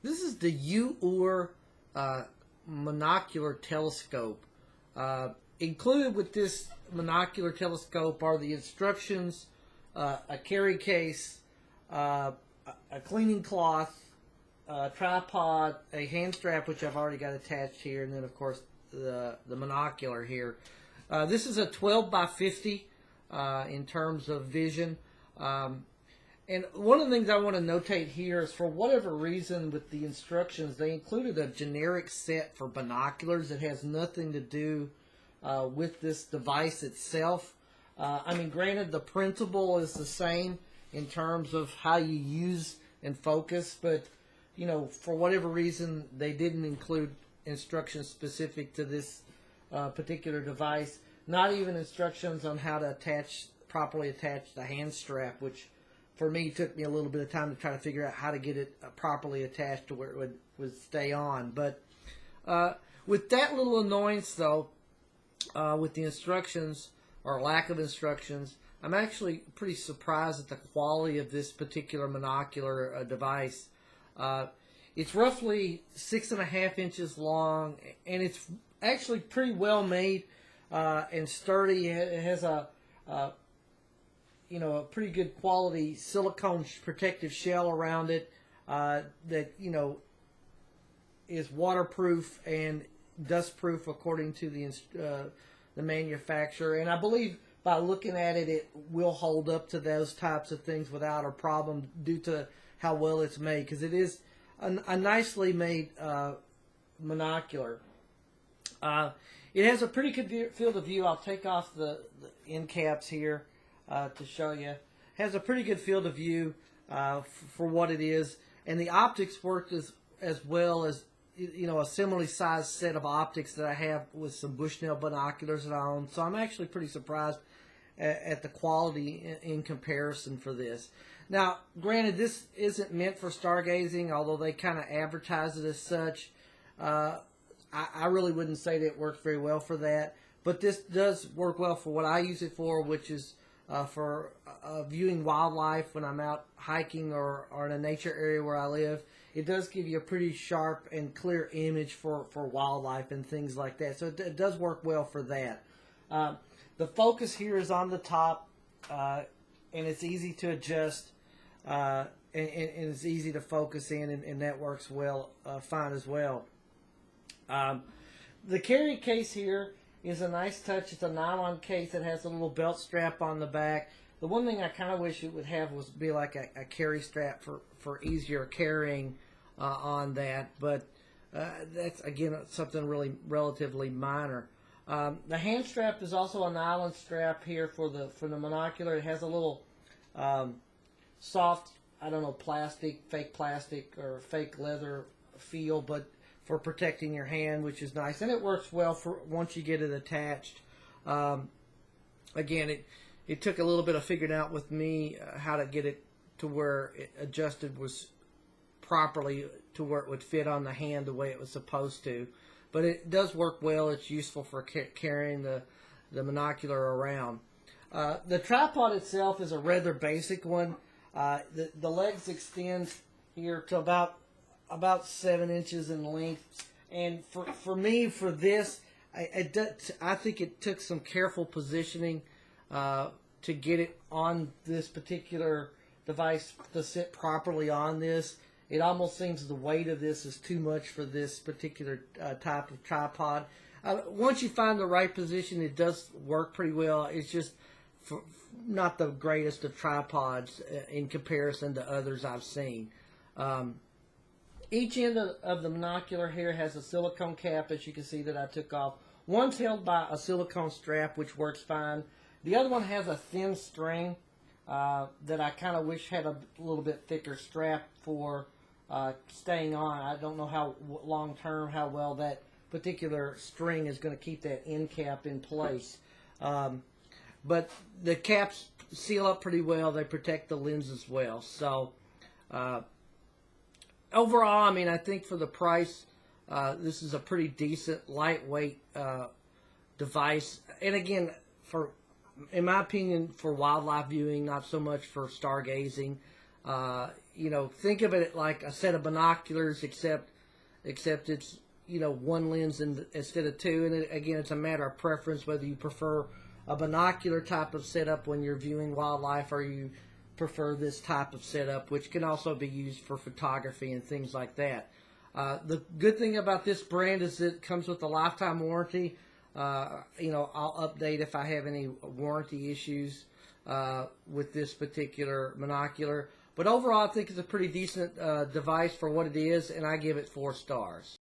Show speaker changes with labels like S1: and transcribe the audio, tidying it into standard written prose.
S1: This is the Yooeur Monocular telescope. Included with this monocular telescope are the instructions, a carry case, a cleaning cloth, a tripod, a hand strap, which I've already got attached here, and then of course the monocular here. This is a 12 by 50 in terms of vision. And one of the things I want to notate here is, for whatever reason, with the instructions, they included a generic set for binoculars that has nothing to do with this device itself. I mean, granted, the principle is the same in terms of how you use and focus, but, you know, for whatever reason, they didn't include instructions specific to this particular device. Not even instructions on how to properly attach the hand strap, which for me took me a little bit of time to try to figure out how to get it properly attached to where it would stay on. But with that little annoyance, though, with the instructions or lack of instructions, I'm actually pretty surprised at the quality of this particular monocular device. It's roughly 6.5 inches long, and it's actually pretty well made and sturdy. It has a pretty good quality silicone protective shell around it that, is waterproof and dustproof according to the manufacturer. And I believe by looking at it, it will hold up to those types of things without a problem due to how well it's made, because it is a nicely made monocular. It has a pretty good field of view. I'll take off the end caps here to show you. It has a pretty good field of view for what it is, and the optics worked as well as, a similarly sized set of optics that I have with some Bushnell binoculars that I own. So I'm actually pretty surprised at the quality in comparison for this. Now, granted, this isn't meant for stargazing, although they kind of advertise it as such. I really wouldn't say that it works very well for that, but this does work well for what I use it for, which is for viewing wildlife when I'm out hiking or in a nature area where I live. It does give you a pretty sharp and clear image for wildlife and things like that. So it does work well for that. The focus here is on the top, and it's easy to adjust, and it's easy to focus in, and that works well, fine as well. The carry case here is a nice touch. It's a nylon case that has a little belt strap on the back. The one thing I kind of wish it would have was be like a carry strap for easier carrying on that, but that's, again, something really relatively minor. The hand strap is also a nylon strap here for the monocular. It has a little soft, I don't know, fake plastic or fake leather feel, but for protecting your hand, which is nice, and it works well for once you get it attached. Again, it took a little bit of figuring out with me how to get it to where it adjusted was properly to where it would fit on the hand the way it was supposed to, but it does work well. It's useful for carrying the monocular around. The tripod itself is a rather basic one. The legs extend here to about 7 inches in length, and for me, for this, I think it took some careful positioning to get it on this particular device to sit properly on this. It almost seems the weight of this is too much for this particular type of tripod. Once you find the right position, it does work pretty well. It's just not the greatest of tripods in comparison to others I've seen. Each end of the monocular here has a silicone cap, as you can see, that I took off. One's held by a silicone strap, which works fine. The other one has a thin string that I kind of wish had a little bit thicker strap for staying on. I don't know how long-term, how well that particular string is going to keep that end cap in place. But the caps seal up pretty well. They protect the lens as well. So overall, I mean, I think for the price, this is a pretty decent, lightweight device. And again, in my opinion, for wildlife viewing, not so much for stargazing. you know, think of it like a set of binoculars, except it's, you know, one lens instead of two. And again, it's a matter of preference whether you prefer a binocular type of setup when you're viewing wildlife, or you prefer this type of setup, which can also be used for photography and things like that. The good thing about this brand is it comes with a lifetime warranty. You know, I'll update if I have any warranty issues with this particular monocular. But overall, I think it's a pretty decent device for what it is, and I give it 4 stars.